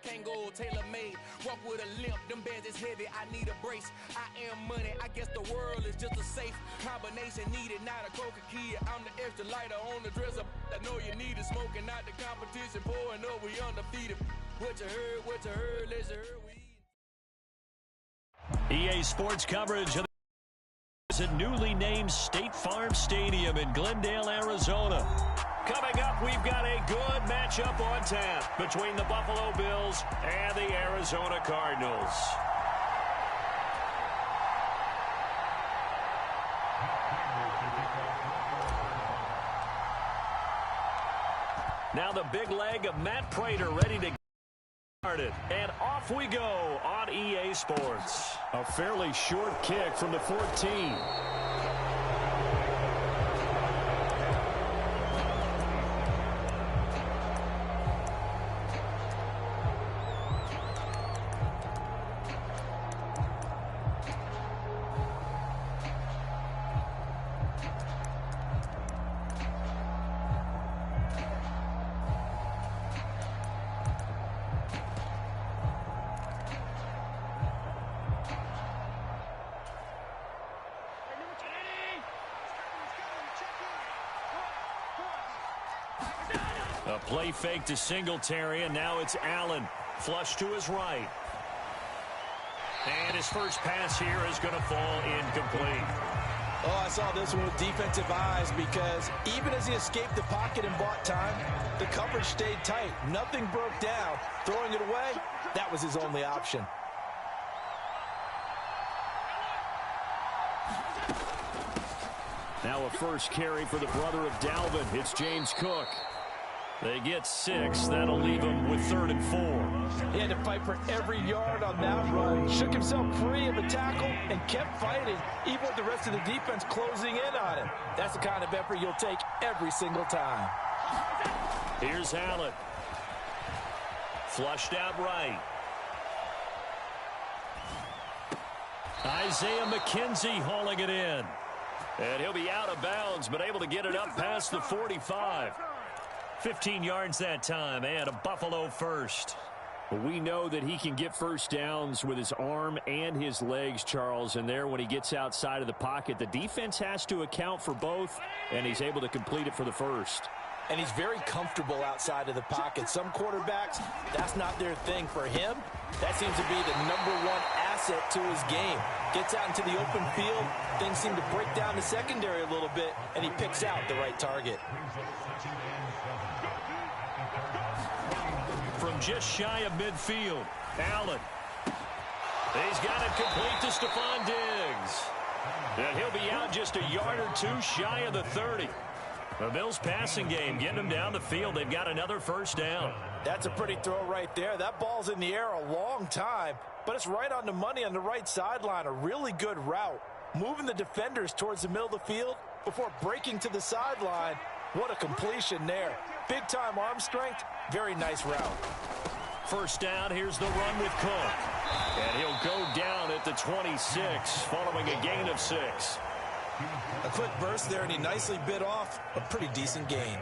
Kango, tailor-made. Walk with a limp, them bands is heavy, I need a brace. I am money, I guess the world is just a safe combination needed, not a coca-key. I'm the extra lighter on the dresser. I know you need it, smoking out the competition, pouring up, we undefeated. What you heard, let's hear we. EA Sports coverage of the newly named State Farm Stadium in Glendale, Arizona. Coming up, we've got a good matchup on tap between the Buffalo Bills and the Arizona Cardinals. Now the big leg of Matt Prater ready to get started. And off we go on EA Sports. A fairly short kick from the 14. A play fake to Singletary, and now it's Allen. Flush to his right. And his first pass here is going to fall incomplete. Oh, I saw this one with defensive eyes because even as he escaped the pocket and bought time, the coverage stayed tight. Nothing broke down. Throwing it away, that was his only option. Now a first carry for the brother of Dalvin. It's James Cook. They get 6. That'll leave him with 3rd and 4. He had to fight for every yard on that run. Shook himself free of a tackle and kept fighting, even with the rest of the defense closing in on him. That's the kind of effort you'll take every single time. Here's Allen. Flushed out right. Isaiah McKenzie hauling it in. And he'll be out of bounds, but able to get it up past the 45. 15 yards that time, and a Buffalo first. We know that he can get first downs with his arm and his legs, Charles, and there when he gets outside of the pocket, the defense has to account for both, and he's able to complete it for the first. And he's very comfortable outside of the pocket. Some quarterbacks, that's not their thing. For him, that seems to be the #1 asset to his game. Gets out into the open field, things seem to break down the secondary a little bit, and he picks out the right target. From just shy of midfield, Allen. He's got it complete to Stephon Diggs. And he'll be out just a yard or two shy of the 30. The Bills' passing game getting them down the field. They've got another first down. That's a pretty throw right there. That ball's in the air a long time, but it's right on the money on the right sideline. A really good route. Moving the defenders towards the middle of the field before breaking to the sideline. What a completion there. Big-time arm strength. Very nice route. First down, here's the run with Cook. And he'll go down at the 26, following a gain of 6. A quick burst there, and he nicely bit off a pretty decent gain.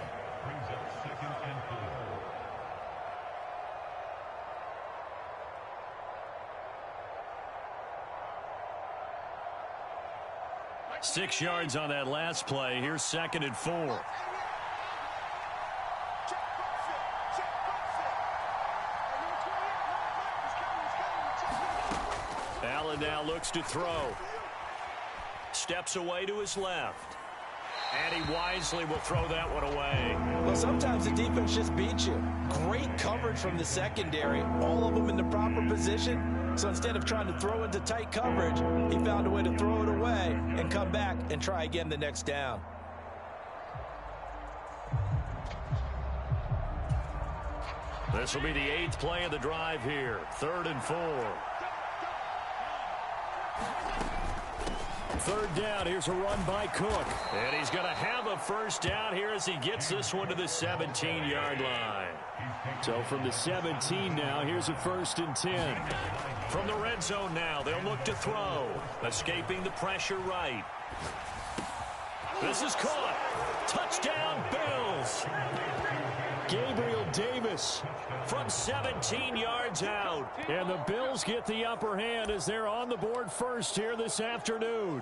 Six yards on that last play. Here's 2nd and 4. Allen now looks to throw. Steps away to his left. And he wisely will throw that one away. Well, sometimes the defense just beats you. Great coverage from the secondary. All of them in the proper position. So instead of trying to throw into tight coverage, he found a way to throw it away and come back and try again the next down. This will be the 8th play of the drive here. 3rd and 4. 3rd down. Here's a run by Cook. And he's going to have a first down here as he gets this one to the 17-yard line. So from the 17 now, here's a 1st and 10. From the red zone now, they'll look to throw. Escaping the pressure right. This is caught. Touchdown, Bills. Gabriel Davis from 17 yards out. And the Bills get the upper hand as they're on the board first here this afternoon.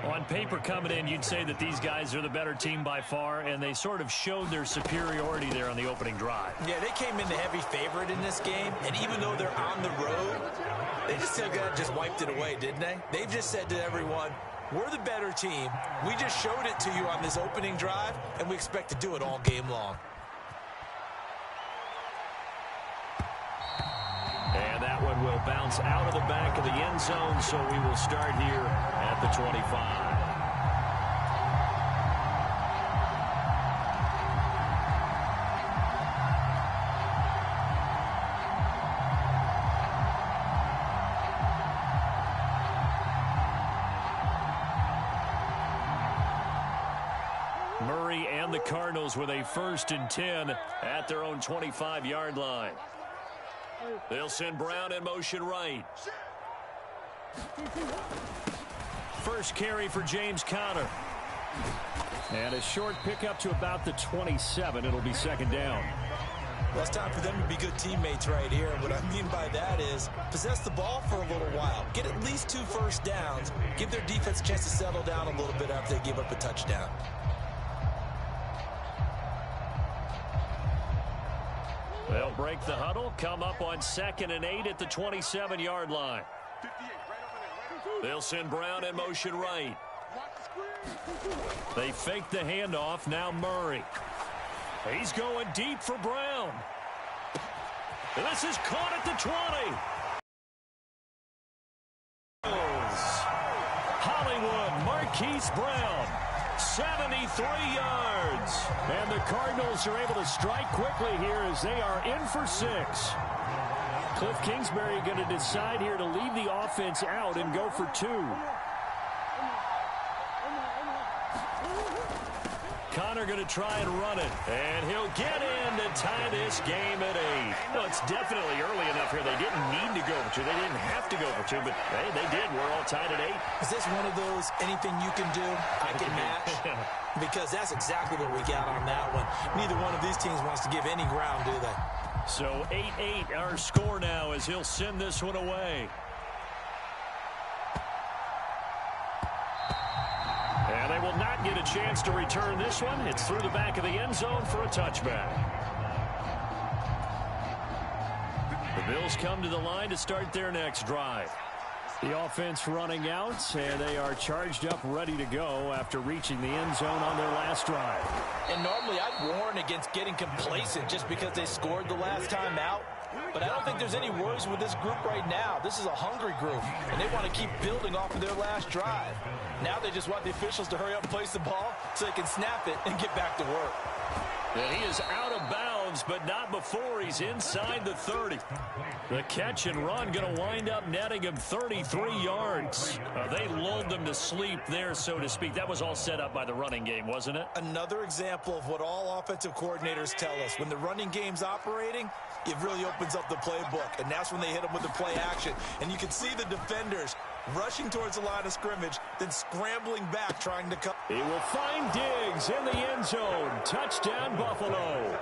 On paper coming in, you'd say that these guys are the better team by far, and they sort of showed their superiority there on the opening drive. Yeah, they came in the heavy favorite in this game, and even though they're on the road, they just wiped it away, didn't they? They've just said to everyone, we're the better team. We just showed it to you on this opening drive, and we expect to do it all game long. And that one will bounce out of the back of the end zone, so we will start here at the 25. Murray and the Cardinals with a 1st and 10 at their own 25-yard line. They'll send Brown in motion right. First carry for James Conner. And a short pickup to about the 27. It'll be 2nd down. Well, it's time for them to be good teammates right here. And what I mean by that is possess the ball for a little while. Get at least 2 first downs. Give their defense a chance to settle down a little bit after they give up a touchdown. They'll break the huddle, come up on 2nd and 8 at the 27-yard line. They'll send Brown in motion right. They fake the handoff, now Murray. He's going deep for Brown. And this is caught at the 20. Hollywood, Marquise Brown, 73 yards. And the Cardinals are able to strike quickly here as they are in for 6. Cliff Kingsbury going to decide here to leave the offense out and go for 2. Conner going to try and run it, and he'll get in to tie this game at 8. Well, it's definitely early enough here. They didn't need to go for 2. They didn't have to go for 2, but hey, they did. We're all tied at 8. Is this one of those anything you can do, I can match? Because that's exactly what we got on that one. Neither one of these teams wants to give any ground, do they? So 8-8 our score now as he'll send this one away. And they will not get a chance to return this one. It's through the back of the end zone for a touchback. The Bills come to the line to start their next drive. The offense running out, and they are charged up, ready to go after reaching the end zone on their last drive. And normally I'd warn against getting complacent just because they scored the last time out. But I don't think there's any worries with this group right now. This is a hungry group, and they want to keep building off of their last drive. Now they just want the officials to hurry up and place the ball so they can snap it and get back to work. And he is out of bounds, but not before he's inside the 30. The catch and run going to wind up netting him 33 yards. They lulled them to sleep there, so to speak. That was all set up by the running game, wasn't it? Another example of what all offensive coordinators tell us. When the running game's operating, it really opens up the playbook, and that's when they hit them with the play action. And you can see the defenders rushing towards the line of scrimmage, then scrambling back, trying to cut. He will find Diggs in the end zone. Touchdown, Buffalo.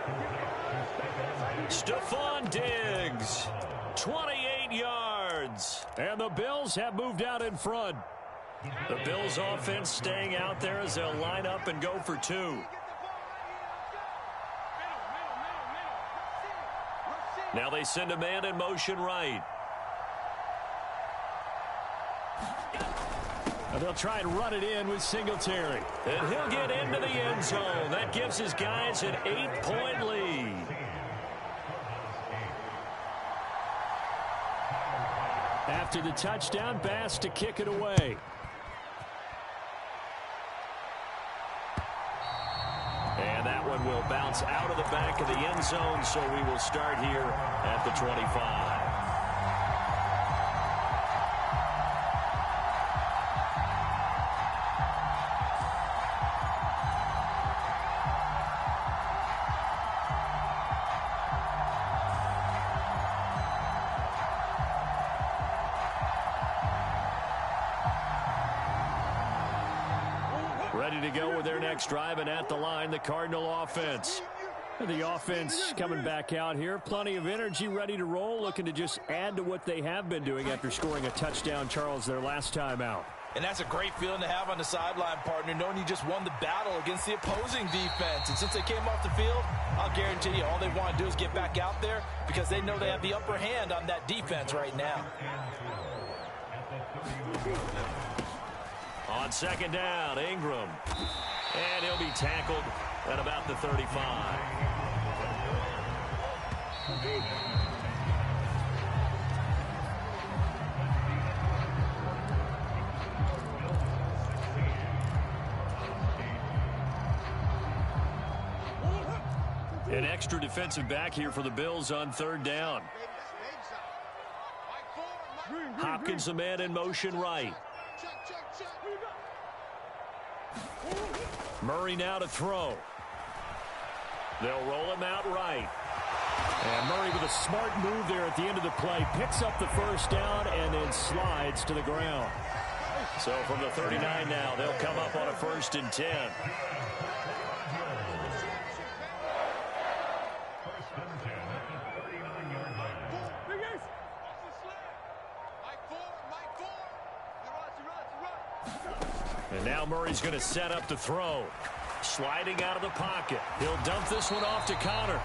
Stephon Diggs, 28 yards. And the Bills have moved out in front. The Bills offense staying out there as they'll line up and go for 2. Now they send a man in motion right. And they'll try and run it in with Singletary. And he'll get into the end zone. That gives his guys an 8-point lead. After the touchdown, Bass to kick it away. And that one will bounce out of the back of the end zone, so we will start here at the 25. Ready to go with their next drive, and at the line, the Cardinal offense. The offense coming back out here. Plenty of energy, ready to roll, looking to just add to what they have been doing after scoring a touchdown, Charles, their last time out. And that's a great feeling to have on the sideline, partner, knowing you just won the battle against the opposing defense. And since they came off the field, I'll guarantee you all they want to do is get back out there because they know they have the upper hand on that defense right now. On second down, Ingram. And he'll be tackled at about the 35. An extra defensive back here for the Bills on third down. Hopkins, the man in motion right. Murray now to throw. They'll roll him out right. And Murray with a smart move there at the end of the play. Picks up the first down and then slides to the ground. So from the 39 now, they'll come up on a 1st and 10. And now Murray's going to set up the throw. Sliding out of the pocket. He'll dump this one off to Connor.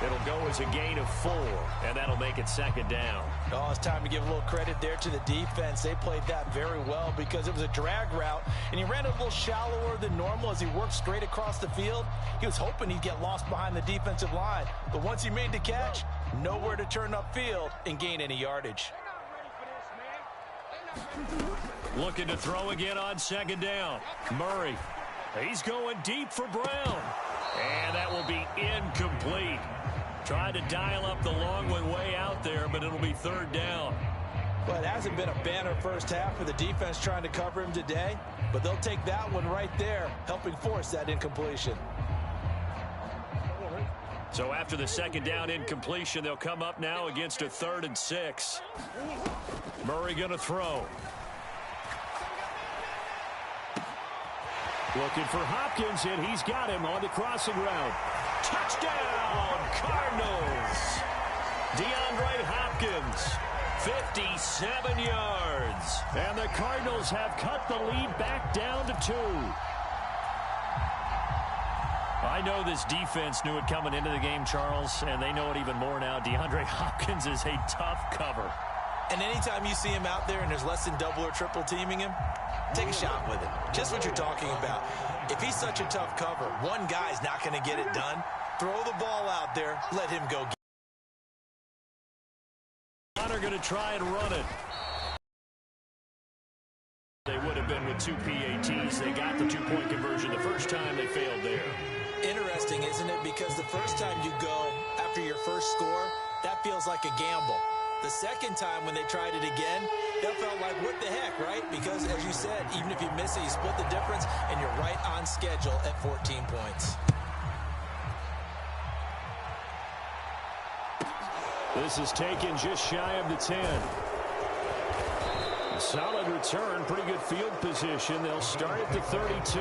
It'll go as a gain of 4, and that'll make it second down. Oh, it's time to give a little credit there to the defense. They played that very well because it was a drag route, and he ran a little shallower than normal as he worked straight across the field. He was hoping he'd get lost behind the defensive line, but once he made the catch, nowhere to turn upfield and gain any yardage. Looking to throw again on second down. Murray. He's going deep for Brown. And that will be incomplete. Tried to dial up the long one way out there, but it'll be third down. Well, it hasn't been a banner first half for the defense trying to cover him today, but they'll take that one right there, helping force that incompletion. So after the second down incompletion, they'll come up now against a 3rd and 6. Murray going to throw. Looking for Hopkins, and he's got him on the crossing route. Touchdown, Cardinals! DeAndre Hopkins, 57 yards. And the Cardinals have cut the lead back down to 2. I know this defense knew it coming into the game, Charles, and they know it even more now. DeAndre Hopkins is a tough cover. And anytime you see him out there and there's less than double or triple teaming him, take a shot with him. Just what you're talking about. If he's such a tough cover, one guy's not going to get it done. Throw the ball out there. Let him go. They're going to try and run it. They would have been with 2 PATs. They got the 2-point conversion the first time. They failed there. Interesting, isn't it? Because the first time you go after your first score, that feels like a gamble. The second time when they tried it again, that felt like, what the heck, right? Because, as you said, even if you miss it, you split the difference, and you're right on schedule at 14 points. This is taken just shy of the 10. A solid return, pretty good field position. They'll start at the 32.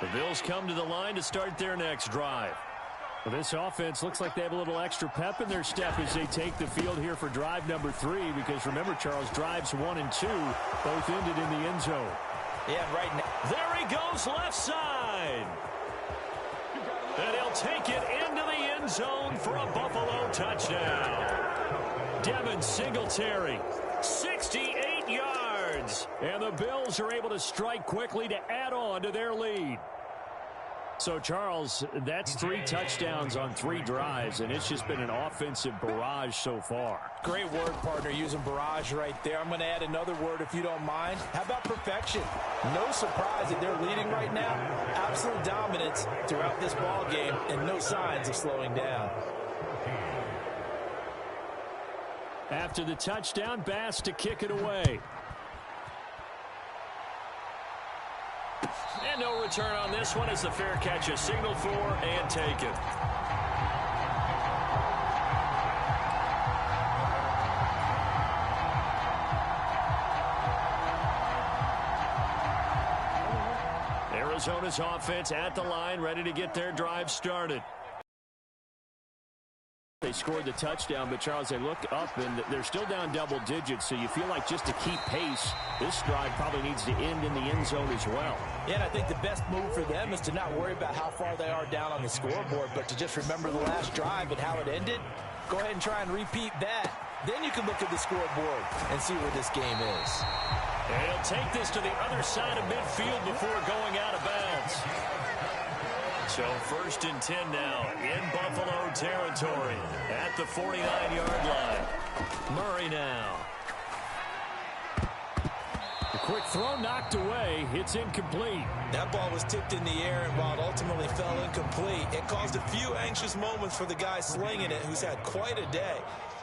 The Bills come to the line to start their next drive. Well, this offense looks like they have a little extra pep in their step as they take the field here for drive number 3, because remember, Charles, drives 1 and 2 both ended in the end zone. Yeah, right now. There he goes left side. And he'll take it into the end zone for a Buffalo touchdown. Devin Singletary, 68 yards. And the Bills are able to strike quickly to add on to their lead. So, Charles, that's 3 touchdowns on 3 drives, and it's just been an offensive barrage so far. Great word, partner, using barrage right there. I'm going to add another word if you don't mind. How about perfection? No surprise that they're leading right now. Absolute dominance throughout this ball game, and no signs of slowing down. After the touchdown, Bass to kick it away. And no return on this one as the fair catch is signaled for and taken. Arizona's offense at the line, ready to get their drive started. They scored the touchdown, but, Charles, they look up, and they're still down double digits, so you feel like just to keep pace, this drive probably needs to end in the end zone as well. Yeah, and I think the best move for them is to not worry about how far they are down on the scoreboard, but to just remember the last drive and how it ended. Go ahead and try and repeat that. Then you can look at the scoreboard and see where this game is. And he'll take this to the other side of midfield before going out of bounds. So 1st and 10 now in Buffalo territory at the 49-yard line. Murray now. The quick throw knocked away. It's incomplete. That ball was tipped in the air, and while it ultimately fell incomplete, it caused a few anxious moments for the guy slinging it, who's had quite a day.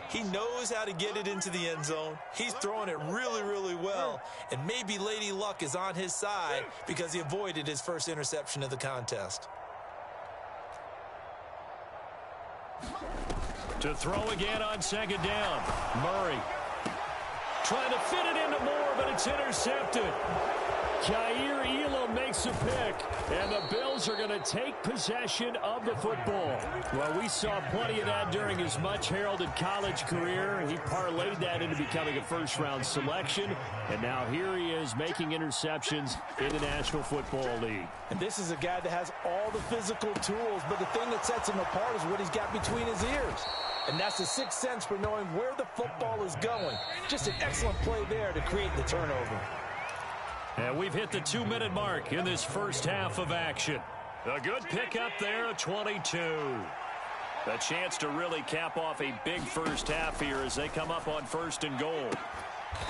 He knows how to get it into the end zone. He's throwing it really, really well. And maybe Lady Luck is on his side because he avoided his first interception of the contest. To throw again on 2nd down. Murray trying to fit it into Moore, but it's intercepted. Jair Elam makes a pick, and the Bills are going to take possession of the football. Well, we saw plenty of that during his much-heralded college career. He parlayed that into becoming a first-round selection, and now here he is making interceptions in the National Football League. And this is a guy that has all the physical tools, but the thing that sets him apart is what he's got between his ears. And that's the sixth sense for knowing where the football is going. Just an excellent play there to create the turnover. And we've hit the 2-minute mark in this first half of action. A good pickup there, 22. A chance to really cap off a big first half here as they come up on 1st and goal.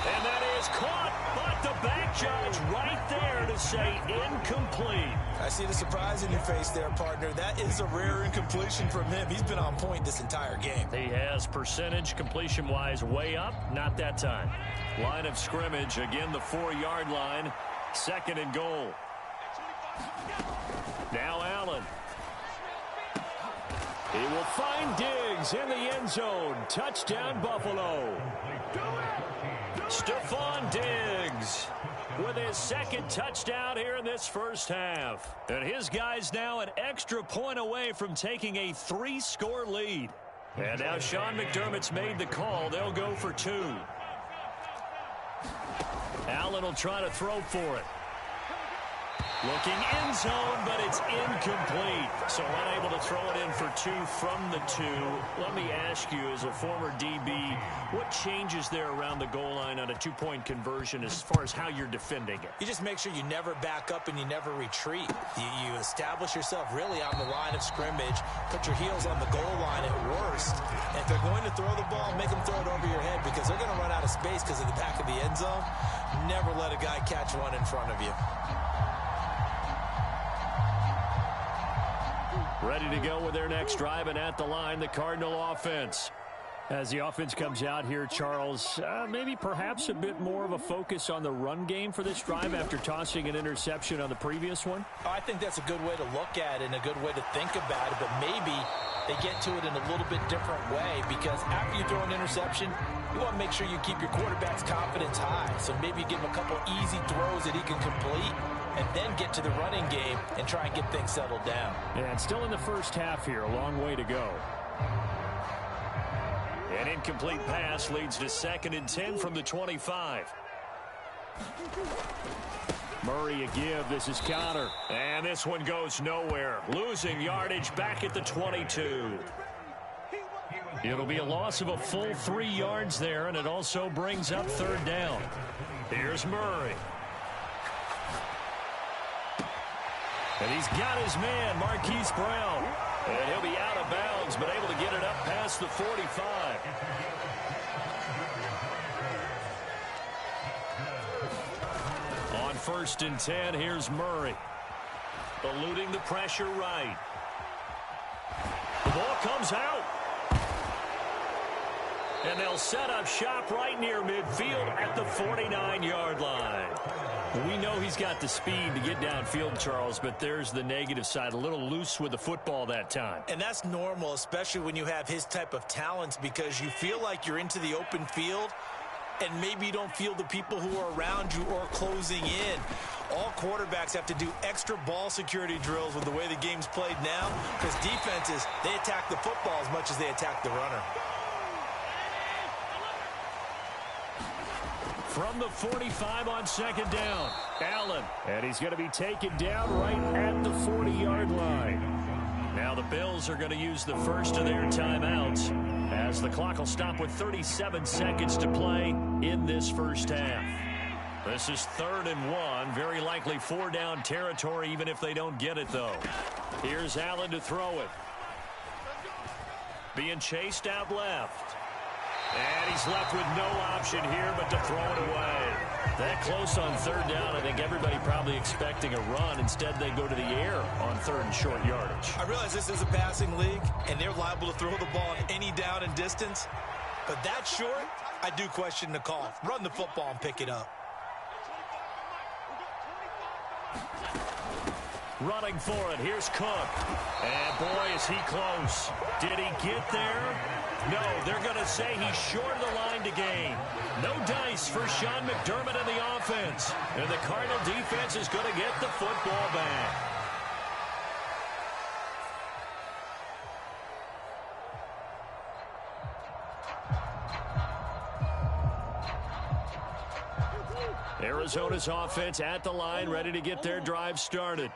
And that is caught, but the back judge right there to say incomplete. I see the surprise in your face there, partner. That is a rare incompletion from him. He's been on point this entire game. He has percentage completion-wise way up, not that time. Line of scrimmage, again the 4-yard line, 2nd and goal. Now Allen. He will find Diggs in the end zone. Touchdown, Buffalo. Stephon Diggs with his 2nd touchdown here in this first half. And his guys now an extra point away from taking a 3-score lead. And now Sean McDermott's made the call. They'll go for 2. Allen will try to throw for it. Looking end zone, but it's incomplete. So unable to throw it in for 2 from the 2. Let me ask you, as a former DB, what changes there around the goal line on a 2-point conversion as far as how you're defending it? You just make sure you never back up and you never retreat. You establish yourself really on the line of scrimmage, put your heels on the goal line at worst. And if they're going to throw the ball, make them throw it over your head because they're going to run out of space because of the back of the end zone. Never let a guy catch one in front of you. Ready to go with their next drive, and at the line, the Cardinal offense. As the offense comes out here, Charles, maybe perhaps a bit more of a focus on the run game for this drive after tossing an interception on the previous one? I think that's a good way to look at it and a good way to think about it, but maybe they get to it in a little bit different way because after you throw an interception, you want to make sure you keep your quarterback's confidence high. So maybe you give him a couple easy throws that he can complete and then get to the running game and try and get things settled down. And still in the first half here, a long way to go. An incomplete pass leads to 2nd and 10 from the 25. Murray a give. This is counter. And this one goes nowhere. Losing yardage back at the 22. It'll be a loss of a full 3 yards there, and it also brings up 3rd down. Here's Murray. And he's got his man, Marquise Brown. And he'll be out of bounds, but able to get it up past the 45. On 1st and 10, here's Murray. Eluding the pressure right. The ball comes out. And they'll set up shop right near midfield at the 49-yard line. We know he's got the speed to get downfield, Charles, but there's the negative side. A little loose with the football that time. And that's normal, especially when you have his type of talents, because you feel like you're into the open field and maybe you don't feel the people who are around you or closing in. All quarterbacks have to do extra ball security drills with the way the game's played now, because defenses, they attack the football as much as they attack the runner. From the 45 on second down, Allen. And he's going to be taken down right at the 40-yard line. Now the Bills are going to use the first of their timeouts as the clock will stop with 37 seconds to play in this first half. This is 3rd and 1, very likely 4-down territory even if they don't get it, though. Here's Allen to throw it. Being chased out left. And he's left with no option here but to throw it away. That close on 3rd down, I think everybody probably expecting a run. Instead, they go to the air on 3rd and short yardage. I realize this is a passing league, and they're liable to throw the ball on any down and distance. But that short, I do question the call. Run the football and pick it up. Running for it. Here's Cook. And boy, is he close. Did he get there? No, they're going to say he's short of the line to gain. No dice for Sean McDermott and the offense. And the Cardinal defense is going to get the football back. Arizona's offense at the line, ready to get their drive started.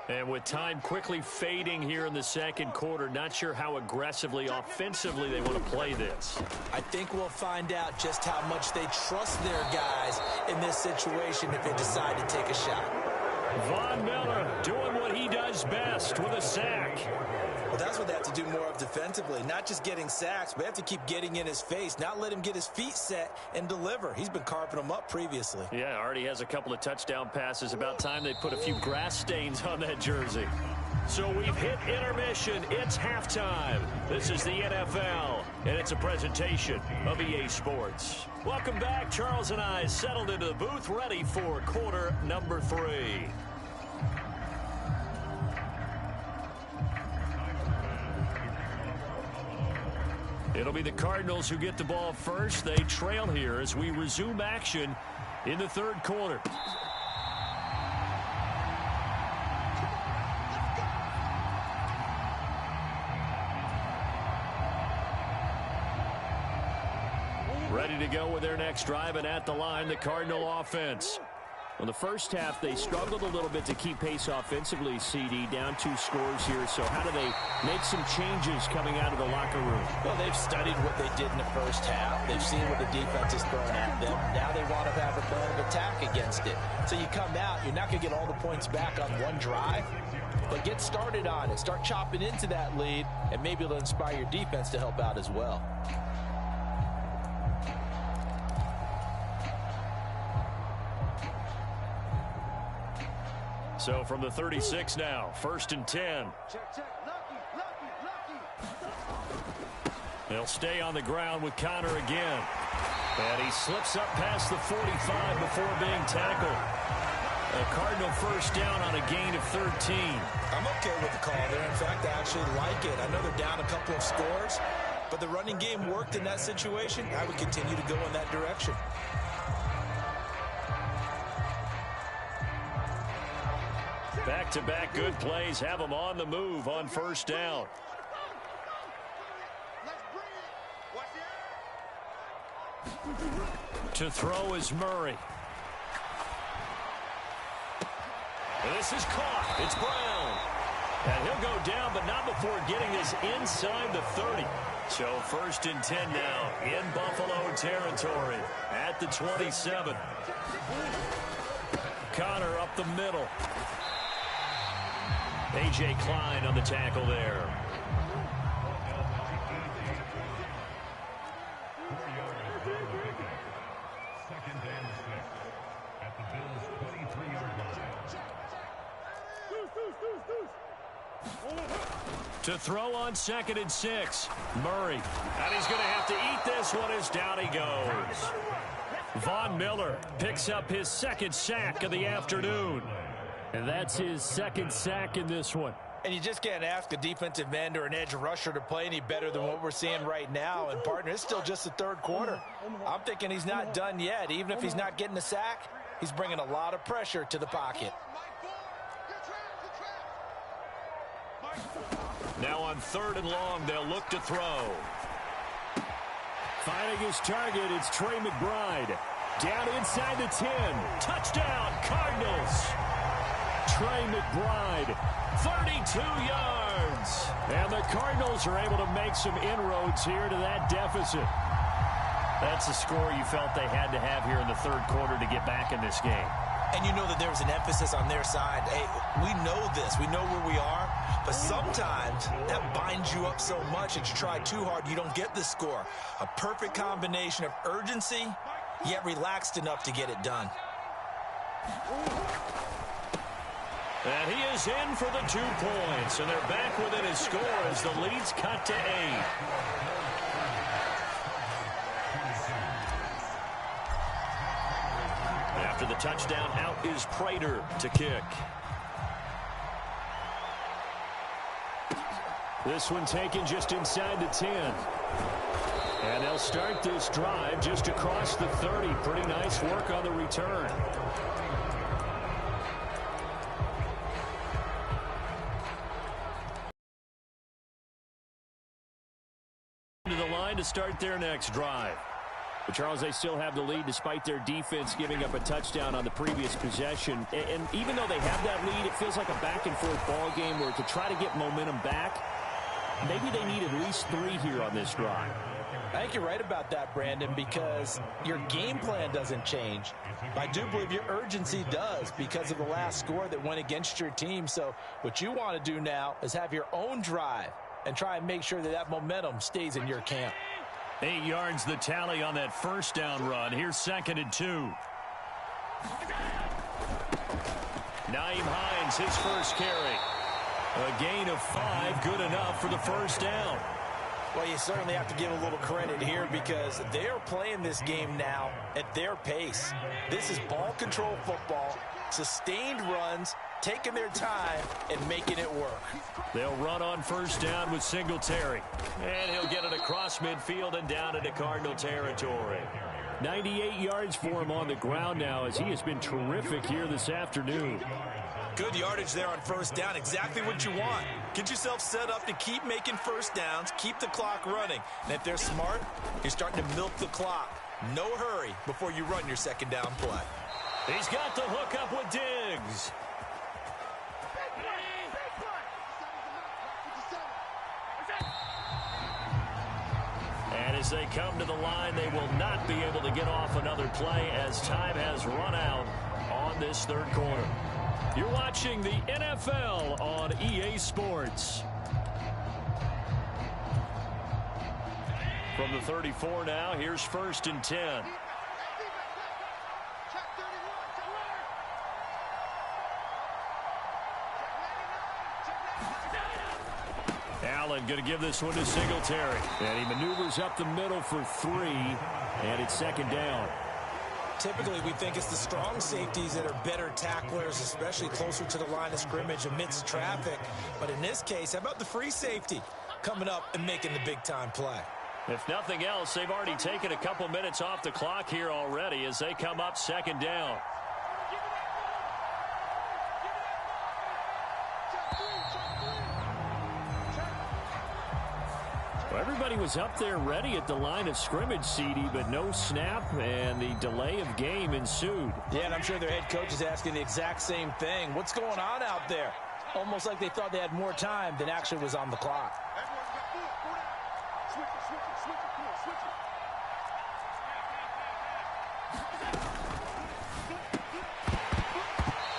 And with time quickly fading here in the second quarter, not sure how aggressively, offensively they want to play this. I think we'll find out just how much they trust their guys in this situation if they decide to take a shot. Von Miller doing what he does best with a sack. Well, that's what they have to do more of defensively, not just getting sacks, but they have to keep getting in his face, not let him get his feet set and deliver. He's been carving them up previously. Yeah, already has a couple of touchdown passes. About time they put a few grass stains on that jersey. So we've hit intermission. It's halftime. This is the NFL, and it's a presentation of EA Sports. Welcome back. Charles and I settled into the booth, ready for quarter number 3. It'll be the Cardinals who get the ball first. They trail here as we resume action in the third quarter. Ready to go with their next drive, and at the line, the Cardinal offense. In the first half, they struggled a little bit to keep pace offensively, CD, down 2 scores here. So how do they make some changes coming out of the locker room? Well, they've studied what they did in the first half. They've seen what the defense has thrown at them. Now they want to have a plan of attack against it. So you come out, you're not going to get all the points back on one drive, but get started on it. Start chopping into that lead, and maybe it'll inspire your defense to help out as well. So from the 36 now, 1st and 10. They'll stay on the ground with Connor again. And he slips up past the 45 before being tackled. A Cardinal first down on a gain of 13. I'm okay with the call there. In fact, I actually like it. I know they're down a couple of scores, but the running game worked in that situation. I would continue to go in that direction. Back-to-back good plays have them on the move on first down. To throw is Murray. This is caught. It's Brown. And he'll go down, but not before getting this inside the 30. So 1st and 10 now in Buffalo territory at the 27. Connor up the middle. A.J. Klein on the tackle there. To throw on 2nd and 6. Murray. And he's going to have to eat this one as down he goes. Von Miller picks up his 2nd sack of the afternoon. And that's his 2nd sack in this one. And you just can't ask a defensive end or an edge rusher to play any better than what we're seeing right now. And, partner, it's still just the 3rd quarter. I'm thinking he's not done yet. Even if he's not getting a sack, he's bringing a lot of pressure to the pocket. Now on 3rd and long, they'll look to throw. Finding his target, it's Trey McBride. Down inside the 10. Touchdown, Cardinals. Trey McBride, 32 yards. And the Cardinals are able to make some inroads here to that deficit. That's the score you felt they had to have here in the 3rd quarter to get back in this game. And you know that there was an emphasis on their side. Hey, we know this. We know where we are. But sometimes that binds you up so much that you try too hard, you don't get the score. A perfect combination of urgency, yet relaxed enough to get it done. And he is in for the 2 points. And they're back within his score as the lead's cut to 8. After the touchdown, out is Prater to kick. This one taken just inside the 10. And they'll start this drive just across the 30. Pretty nice work on the return. To the line to start their next drive. But, Charles, they still have the lead despite their defense giving up a touchdown on the previous possession. And even though they have that lead, it feels like a back-and-forth ball game where to try to get momentum back, maybe they need at least 3 here on this drive. I think you're right about that, Brandon, because your game plan doesn't change. I do believe your urgency does because of the last score that went against your team. So what you want to do now is have your own drive and try and make sure that that momentum stays in your camp. 8 yards the tally on that 1st down run. Here's 2nd and 2. Nyheim Hines, his first carry. A gain of 5, good enough for the 1st down. Well, you certainly have to give a little credit here because they're playing this game now at their pace. This is ball control football, sustained runs, taking their time and making it work. They'll run on 1st down with Singletary. And he'll get it across midfield and down into Cardinal territory. 98 yards for him on the ground now as he has been terrific here this afternoon. Good yardage there on 1st down. Exactly what you want. Get yourself set up to keep making 1st downs, keep the clock running. And if they're smart, you're starting to milk the clock. No hurry before you run your 2nd down play. He's got the hook up with Diggs. And as they come to the line, they will not be able to get off another play as time has run out on this 3rd quarter. You're watching the NFL on EA Sports. From the 34 now, here's 1st and 10. Allen going to give this one to Singletary. And he maneuvers up the middle for 3, and it's 2nd down. Typically, we think it's the strong safeties that are better tacklers, especially closer to the line of scrimmage amidst traffic. But in this case, how about the free safety coming up and making the big-time play? If nothing else, they've already taken a couple minutes off the clock here already as they come up 2nd down. Everybody was up there ready at the line of scrimmage, CD, but no snap, and the delay of game ensued. Yeah, and I'm sure their head coach is asking the exact same thing. What's going on out there? Almost like they thought they had more time than actually was on the clock.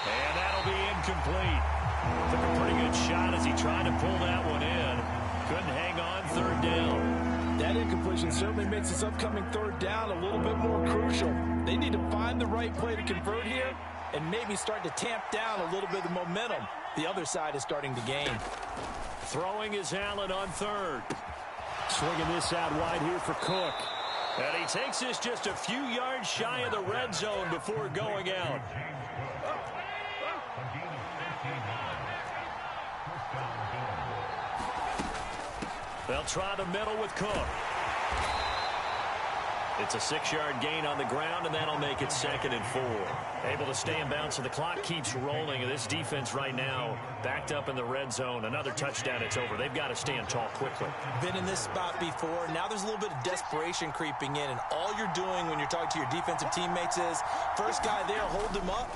And that'll be incomplete. Took a pretty good shot as he tried to pull that one in. Couldn't hang on 3rd down. That incompletion certainly makes this upcoming 3rd down a little bit more crucial. They need to find the right play to convert here and maybe start to tamp down a little bit of momentum the other side is starting to gain. Throwing is Allen on third. Swinging this out wide here for Cook. And he takes this just a few yards shy of the red zone before going out. They'll try the middle with Cook. It's a 6-yard gain on the ground, and that'll make it 2nd and 4. Able to stay in bounds, so the clock keeps rolling. And this defense right now backed up in the red zone. Another touchdown, it's over. They've got to stand tall quickly. Been in this spot before. Now there's a little bit of desperation creeping in, and all you're doing when you're talking to your defensive teammates is first guy there, hold him up.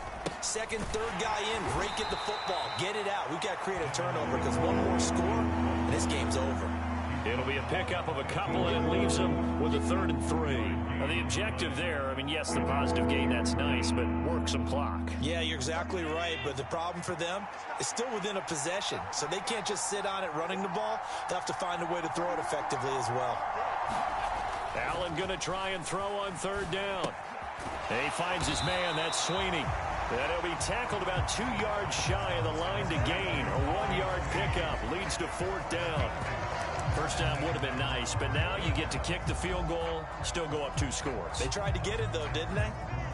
Second, third guy in, break at the football. Get it out. We've got to create a turnover because one more score, and this game's over. It'll be a pickup of a couple, and it leaves them with a 3rd and 3. Now, the objective there, I mean, yes, the positive gain, that's nice, but work some clock. Yeah, you're exactly right, but the problem for them is still within a possession, so they can't just sit on it running the ball. They'll have to find a way to throw it effectively as well. Allen going to try and throw on 3rd down. And he finds his man, that's Sweeney. And he'll be tackled about 2 yards shy of the line to gain. A 1-yard pickup leads to 4th down. First down would have been nice, but now you get to kick the field goal, still go up 2 scores. They tried to get it, though, didn't they?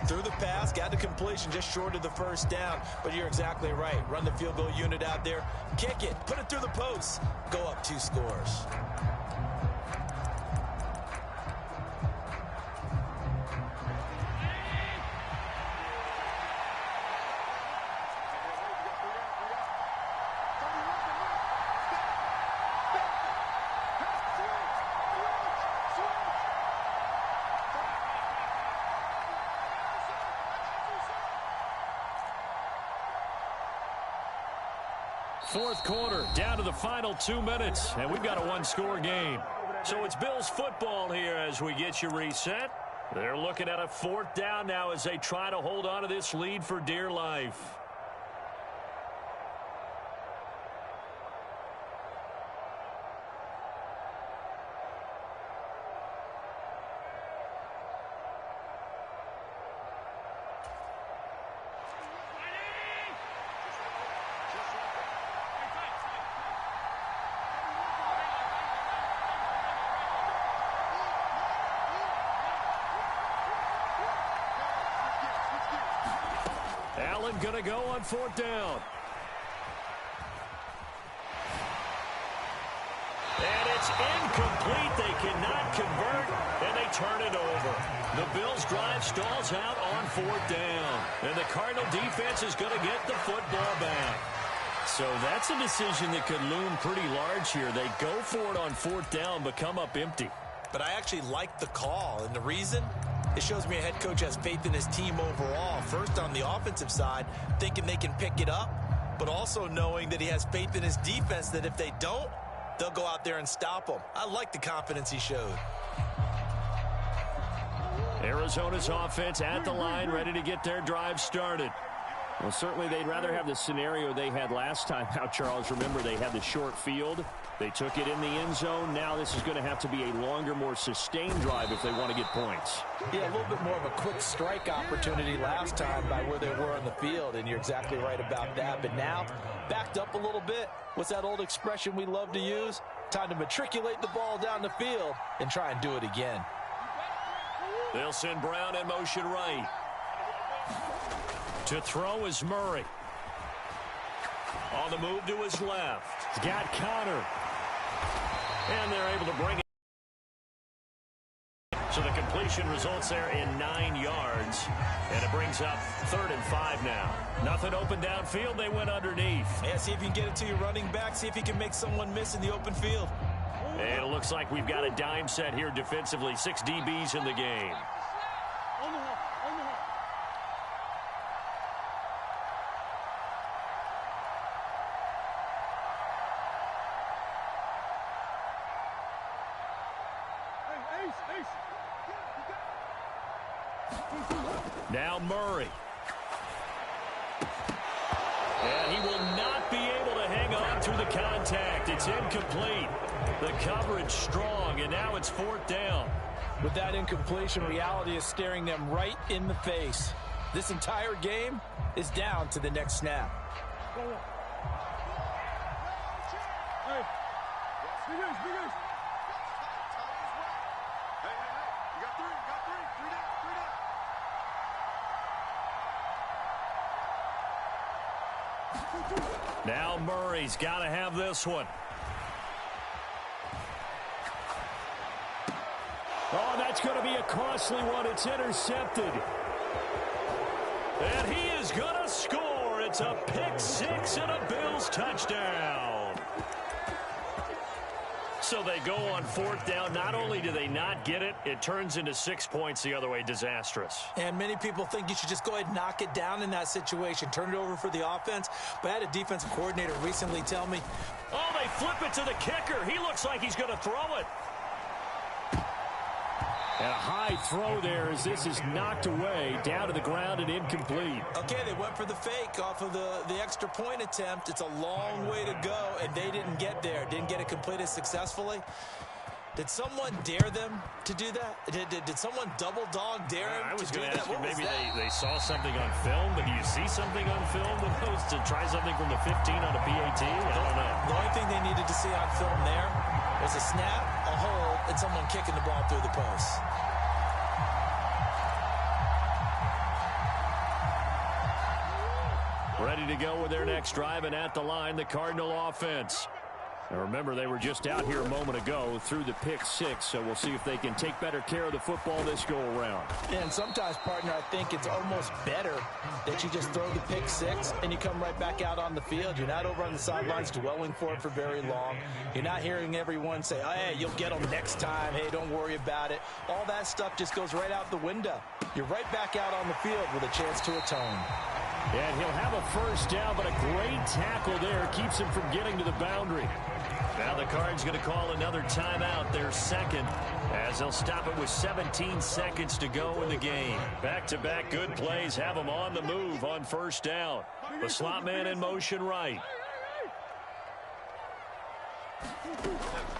Threw the pass, got the completion just short of the first down. But you're exactly right. Run the field goal unit out there, kick it, put it through the post, go up 2 scores. Fourth quarter, down to the final 2 minutes, and we've got a 1-score game. So it's Bills football here as we get you reset. They're looking at a 4th down now as they try to hold on to this lead for dear life. Allen going to go on 4th down. And it's incomplete. They cannot convert, and they turn it over. The Bills drive stalls out on 4th down. And the Cardinal defense is going to get the football back. So that's a decision that could loom pretty large here. They go for it on 4th down, but come up empty. But I actually like the call, and the reason? It shows me a head coach has faith in his team overall. First, on the offensive side, thinking they can pick it up, but also knowing that he has faith in his defense that if they don't, they'll go out there and stop them. I like the confidence he showed. Arizona's offense at the line, ready to get their drive started. Well, certainly they'd rather have the scenario they had last time out, Charles. Remember, they had the short field. They took it in the end zone. Now this is going to have to be a longer, more sustained drive if they want to get points. Yeah, a little bit more of a quick strike opportunity last time by where they were on the field, and you're exactly right about that. But now, backed up a little bit. What's that old expression we love to use? Time to matriculate the ball down the field and try and do it again. They'll send Brown in motion right. To throw is Murray. On the move to his left. He's got Connor. And they're able to bring it. So the completion results there in 9 yards. And it brings up 3rd and 5 now. Nothing open downfield. They went underneath. Yeah, see if you can get it to your running back. See if you can make someone miss in the open field. And it looks like we've got a dime set here defensively. 6 DBs in the game. Now Murray. And he will not be able to hang on through the contact. It's incomplete. The coverage strong, and now it's 4th down. With that incompletion, reality is staring them right in the face. This entire game is down to the next snap. Now Murray's got to have this one. Oh, that's going to be a costly one. It's intercepted. And he is going to score. It's a pick six and a Bills touchdown. So they go on fourth down. Not only do they not get it, it turns into 6 points the other way. Disastrous. And many people think you should just go ahead and knock it down in that situation. Turn it over for the offense. But I had a defensive coordinator recently tell me, oh, they flip it to the kicker. He looks like he's going to throw it. And a high throw there as this is knocked away, down to the ground and incomplete. Okay, they went for the fake off of the extra point attempt. It's a long way to go, and they didn't get there. Didn't get it completed successfully. Did someone dare them to do that? Did someone double dog dare them I was to do going that? to ask you, maybe they saw something on film, but do you see something on film with those to try something from the 15 on a PAT? I don't know. The only thing they needed to see on film there was a snap, a hold, and someone kicking the ball through the post. Ready to go with their next drive, and at the line, the Cardinal offense. Now remember, they were just out here a moment ago through the pick six, so we'll see if they can take better care of the football this go-around. And sometimes, partner, I think it's almost better that you just throw the pick six and you come right back out on the field. You're not over on the sidelines dwelling for it for very long. You're not hearing everyone say, oh, hey, you'll get them next time. Hey, don't worry about it. All that stuff just goes right out the window. You're right back out on the field with a chance to atone. And he'll have a first down, but a great tackle there keeps him from getting to the boundary. Now the Cards going to call another timeout, their second, as they'll stop it with 17 seconds to go in the game. Back-to-back good plays have them on the move on first down. The slot man in motion right.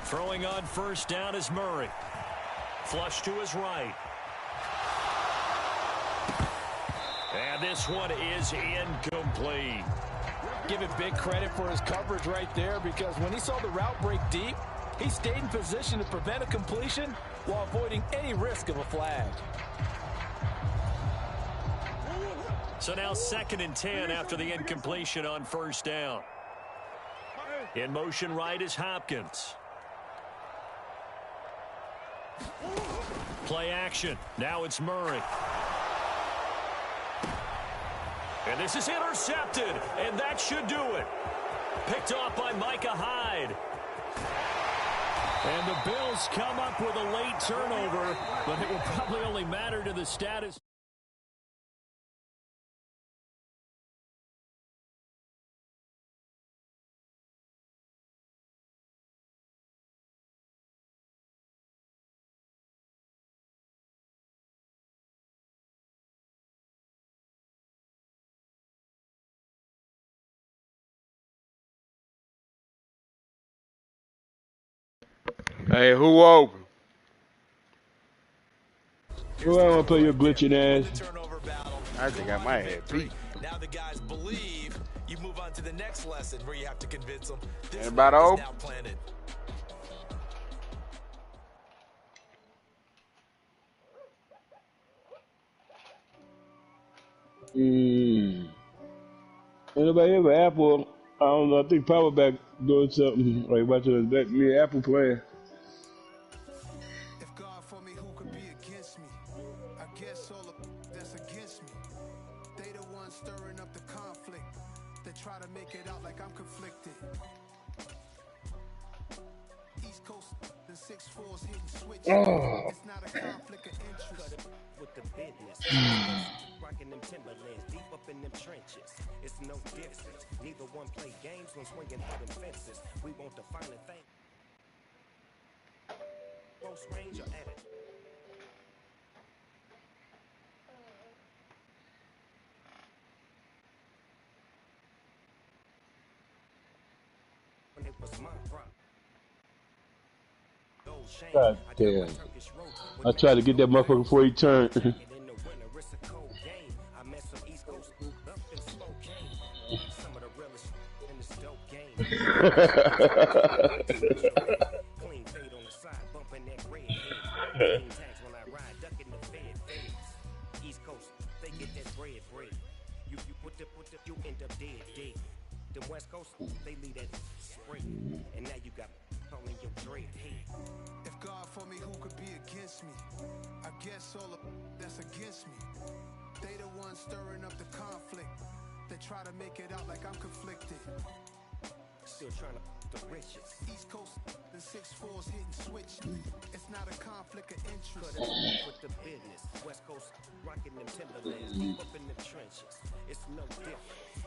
Throwing on first down is Murray. Flush to his right. And this one is incomplete. Give it big credit for his coverage right there, because when he saw the route break deep, he stayed in position to prevent a completion while avoiding any risk of a flag. So now 2nd and 10 after the incompletion on first down. In motion right is Hopkins. Play action. Now it's Murray. And this is intercepted, and that should do it. Picked off by Micah Hyde. And the Bills come up with a late turnover, but it will probably only matter to the status. Hey, who open? Who I want to play your glitching ass? I think I might have beat. Now the guys believe you move on to the next lesson where you have to convince them. This Anybody is open? now planted. Ain't nobody ever Apple. I don't know. I think Powerback doing something like watching that me Apple playing. If God for me, who could be against me? I guess all of that's against me. They the ones stirring up the conflict. They try to make it out like I'm conflicted. East Coast, the 6'4's hitting switches. It's not a conflict of interest. With the business, rocking them Timberlands deep up in them trenches. It's no difference. Neither one play games when swinging through them fences. We want the final thing. Close range or at it. When it was my prop. God damn. I tried to get that motherfucker before he turned. tags when I ride, ducking the feds. East Coast, they get that bread. You end up dead. The West Coast, they leave that spray. And now you got calling your dread head. If God for me, who could be against me? I guess all of that's against me. They the ones stirring up the conflict. They try to make it out like I'm conflicted. Still trying to the riches. East Coast, the 6'4's hitting switch. It's not a conflict of interest. Cut it with the business. West Coast rocking them Timberlands, deep up in the trenches. It's no different.